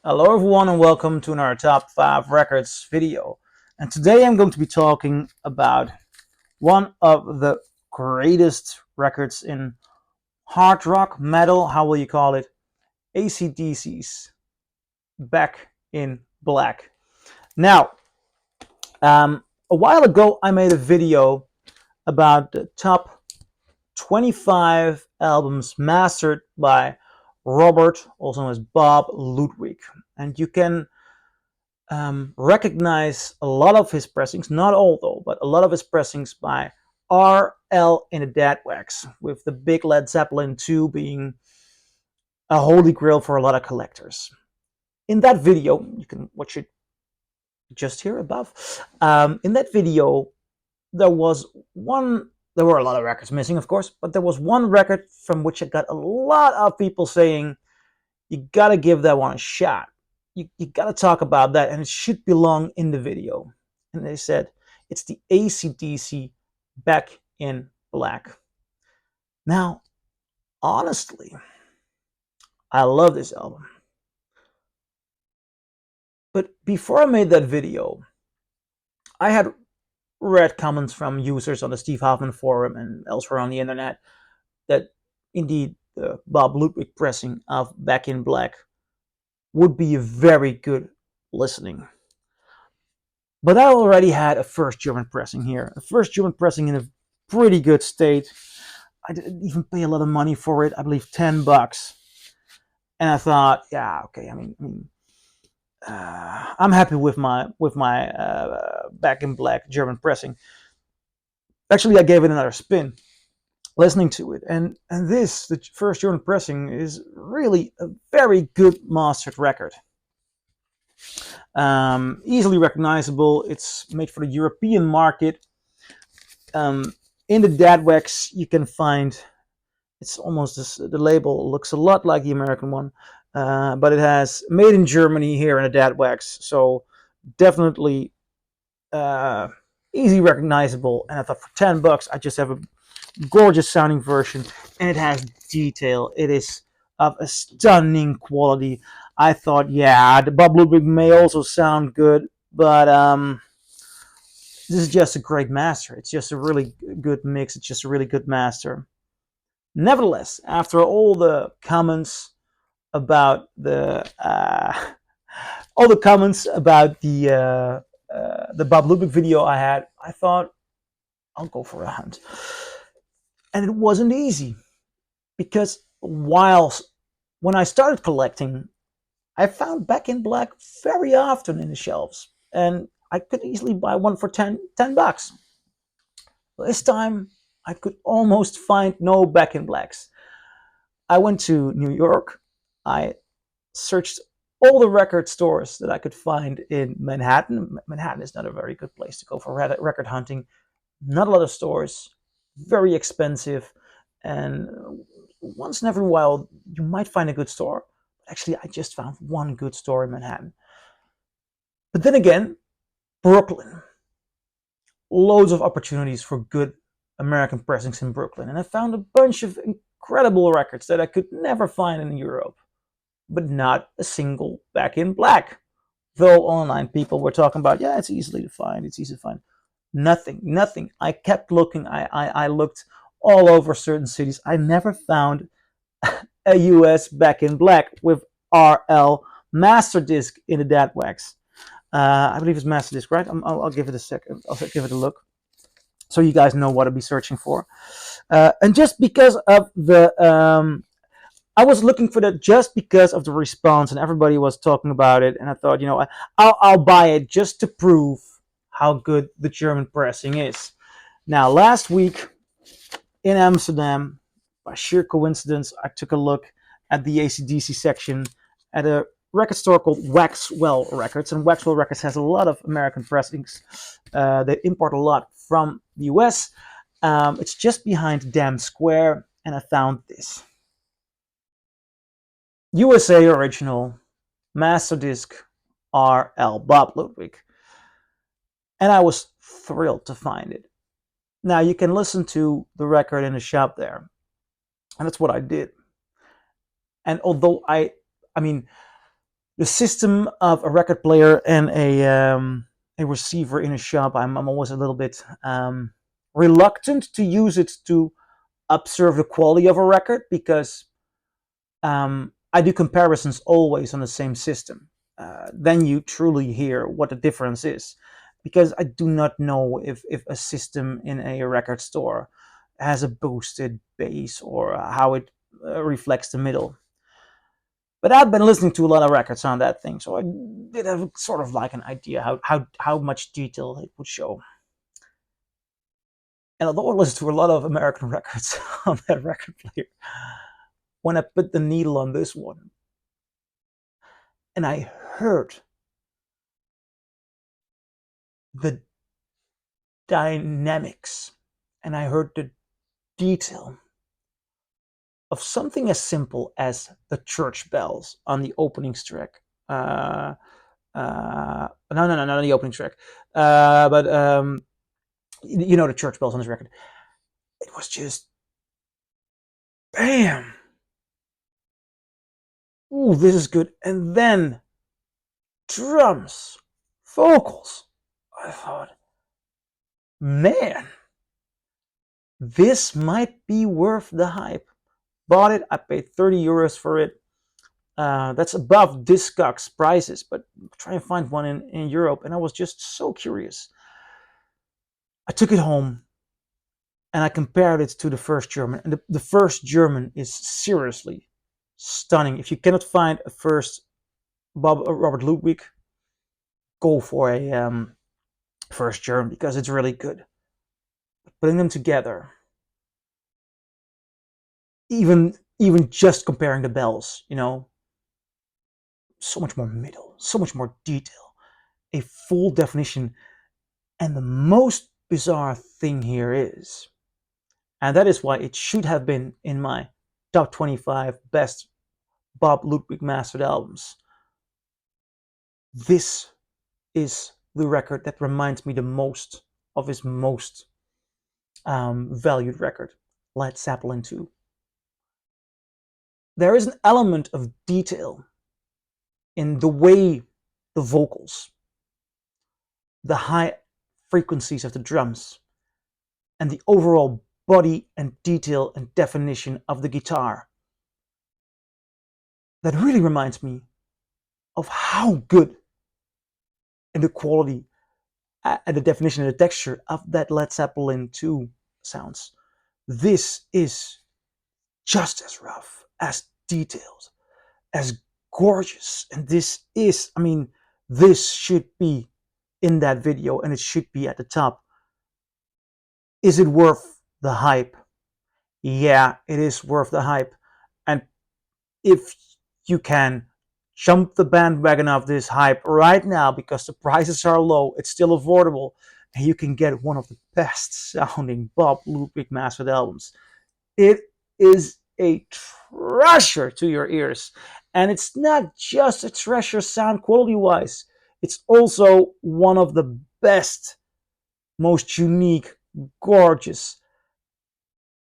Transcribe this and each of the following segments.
Hello everyone and welcome to another top 5 records video. And today I'm going to be talking about one of the greatest records in hard rock, metal, how will you call it? AC/DC's Back in Black. Now, a while ago I made a video about the top 25 albums mastered by Robert, also known as Bob Ludwig. And you can recognize a lot of his pressings, not all though, but a lot of his pressings by RL in the Dead Wax, with the big Led Zeppelin 2 being a holy grail for a lot of collectors. In that video, you can watch it just here above. In that video, there was one. There were a lot of records missing, of course, but there was one record from which I got a lot of people saying, "You gotta give that one a shot. You got to talk about that, and it should belong in the video." And they said it's the AC/DC Back in Black. Now, honestly, I love this album. But before I made that video, I had read comments from users on the Steve Hoffman forum and elsewhere on the internet that indeed the Bob Ludwig pressing of Back in Black would be a very good listening. But I already had a first German pressing here, a first German pressing in a pretty good state. I didn't even pay a lot of money for it. I believe $10. And I thought, yeah, okay. I'm happy with my Back in Black German pressing. Actually, I gave it another spin, listening to it, and this, the first German pressing, is really a very good mastered record. Easily recognizable. It's made for the European market. In the Dead Wax, you can find, it's almost this, the label looks a lot like the American one, but it has made in Germany here in a Dead Wax, so definitely easy recognizable. And I thought for $10 I just have a gorgeous sounding version, and it has detail. It is of a stunning quality. I thought, yeah, the Bob Ludwig may also sound good, but this is just a great master. It's just a really good mix. It's just a really good master. Nevertheless, after all the comments about the Bob Ludwig video I had, I thought I'll go for a hunt, and it wasn't easy because when I started collecting, I found Back in Black very often in the shelves, and I could easily buy one for $10. This time, I could almost find no Back in Blacks. I went to New York. I searched all the record stores that I could find in Manhattan. Manhattan is not a very good place to go for record hunting. Not a lot of stores, very expensive, and once in every while you might find a good store. Actually, I just found one good store in Manhattan. But then again, Brooklyn. Loads of opportunities for good American pressings in Brooklyn. And I found a bunch of incredible records that I could never find in Europe. But not a single Back in Black. Though online people were talking about, yeah, it's easy to find. Nothing. I kept looking. I looked all over certain cities. I never found a US Back in Black with RL Masterdisk in the Dead Wax. I believe it's Masterdisk, right? I'll give it a second. I'll give it a look, so you guys know what to be searching for. And just because of the, I was looking for that just because of the response, and everybody was talking about it, and I thought, I'll buy it just to prove how good the German pressing is. Now, last week in Amsterdam, by sheer coincidence, I took a look at the AC/DC section at a record store called Waxwell Records, and Waxwell Records has a lot of American pressings. They import a lot from the US. It's just behind Dam Square, and I found this USA original Masterdisk RL Bob Ludwig, and I was thrilled to find it. Now you can listen to the record in the shop there, and that's what I did. And although I mean, The system of a record player and a receiver in a shop, I'm always a little bit reluctant to use it to observe the quality of a record, because I do comparisons always on the same system. Then you truly hear what the difference is, because I do not know if a system in a record store has a boosted bass or how it reflects the middle. But I've been listening to a lot of records on that thing, so I did have sort of like an idea how much detail it would show. And although I listened to a lot of American records on that record player, when I put the needle on this one, and I heard the dynamics, and I heard the detail of something as simple as the church bells on the opening track. No, not the opening track, but you know, the church bells on this record. It was just bam. Ooh, this is good. And then drums, vocals. I thought, man, this might be worth the hype. Bought it. I paid 30 euros for it. That's above Discogs prices, but try and find one in Europe. And I was just so curious. I took it home and I compared it to the first German. And the first German is seriously stunning. If you cannot find a first Robert Ludwig, go for a first German, because it's really good. Putting them together, even just comparing the bells, you know, so much more middle, so much more detail, a full definition. And the most bizarre thing here is, and that is why it should have been in my top 25 best Bob Ludwig mastered albums, this is the record that reminds me the most of his most valued record, Led Zeppelin 2. There is an element of detail in the way the vocals, the high frequencies of the drums, and the overall body and detail and definition of the guitar that really reminds me of how good and the quality and the definition and the texture of that Led Zeppelin 2 sounds. This is just as rough, as detailed, as gorgeous. And this is, I mean, this should be in that video and it should be at the top. Is it worth the hype? Yeah, it is worth the hype. And if you can, jump the bandwagon of this hype right now, because the prices are low, it's still affordable, and you can get one of the best sounding Bob Ludwig mastered albums. It is a treasure to your ears. And it's not just a treasure sound quality wise, it's also one of the best, most unique, gorgeous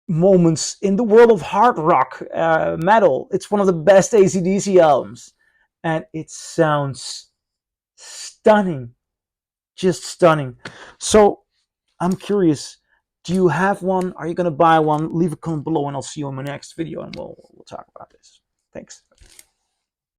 moments in the world of hard rock metal. It's one of the best AC/DC albums, and it sounds stunning, just stunning. So I'm curious, do you have one? Are you going to buy one? Leave a comment below and I'll see you in my next video and we'll talk about this. Thanks.